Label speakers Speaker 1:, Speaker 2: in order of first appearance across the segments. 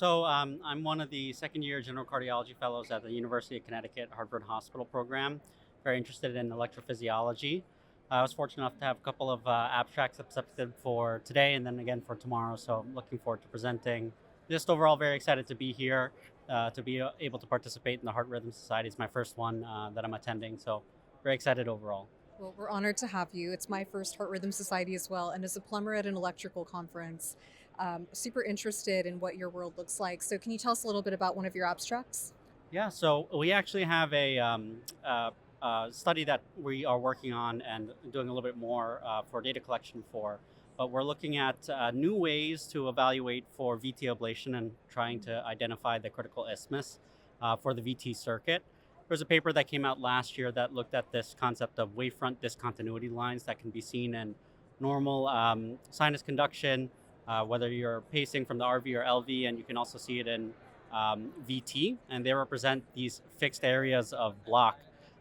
Speaker 1: I'm one of the second year general cardiology fellows at the University of Connecticut Hartford Hospital program. Very interested in electrophysiology. I was fortunate enough to have a couple of abstracts accepted for today and then again for tomorrow. So I'm looking forward to presenting. Just overall, very excited to be here, to be able to participate in the Heart Rhythm Society. It's my first one that I'm attending. So very excited overall.
Speaker 2: Well, we're honored to have you. It's my first Heart Rhythm Society as well. And as a plumber at an electrical conference, super interested in what your world looks like. So, can you tell us a little bit about one of your abstracts?
Speaker 1: Yeah, so we actually have a study that we are working on and doing a little bit more for data collection for. But we're looking at new ways to evaluate for VT ablation and trying to identify the critical isthmus for the VT circuit. There's a paper that came out last year that looked at this concept of wavefront discontinuity lines that can be seen in normal sinus conduction, whether you're pacing from the RV or LV, and you can also see it in VT, and they represent these fixed areas of block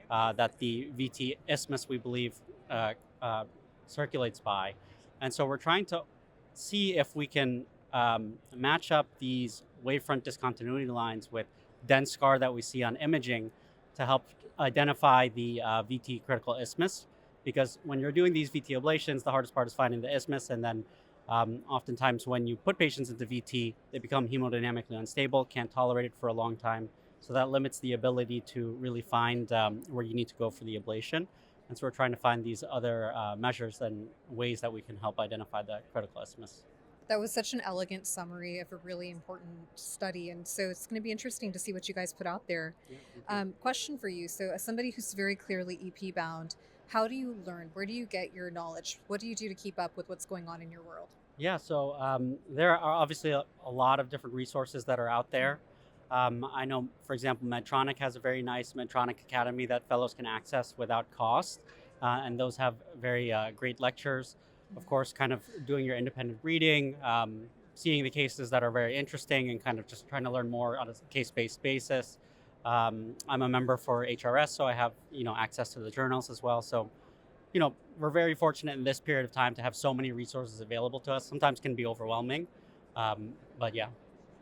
Speaker 1: that the VT isthmus, we believe, uh, uh, circulates by. And so we're trying to see if we can match up these wavefront discontinuity lines with dense scar that we see on imaging to help identify the VT critical isthmus. Because when you're doing these VT ablations, the hardest part is finding the isthmus, and then oftentimes, when you put patients into VT, they become hemodynamically unstable, can't tolerate it for a long time. So that limits the ability to really find where you need to go for the ablation. And so we're trying to find these other measures and ways that we can help identify the critical isthmus.
Speaker 2: That was such an elegant summary of a really important study. And so, it's going to be interesting to see what you guys put out there.
Speaker 1: Yeah, thank you.
Speaker 2: Question for you. So, as somebody who's very clearly EP bound, how do you learn? Where do you get your knowledge? What do you do to keep up with what's going on in your world?
Speaker 1: Yeah, so there are obviously a lot of different resources that are out there. I know, for example, Medtronic has a very nice Medtronic Academy that fellows can access without cost, and those have very great lectures. Of course, kind of doing your independent reading, seeing the cases that are very interesting, and kind of just trying to learn more on a case-based basis. I'm a member for HRS, so I have access to the journals as well. So we're very fortunate in this period of time to have so many resources available to us. Sometimes can be overwhelming, but yeah.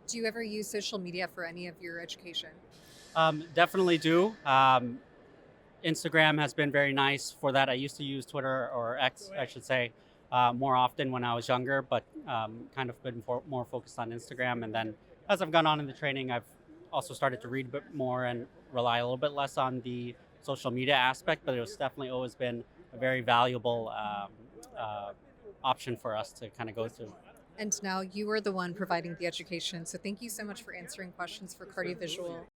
Speaker 2: Do you ever use social media for any of your education?
Speaker 1: Definitely do. Instagram has been very nice for that. I used to use Twitter or X, I should say, more often when I was younger, but kind of been more focused on Instagram. And then as I've gone on in the training, I've also started to read a bit more and rely a little bit less on the social media aspect, but it was definitely always been a very valuable option for us to kind of go through.
Speaker 2: And now you are the one providing the education. So, thank you so much for answering questions for Cardiovisual.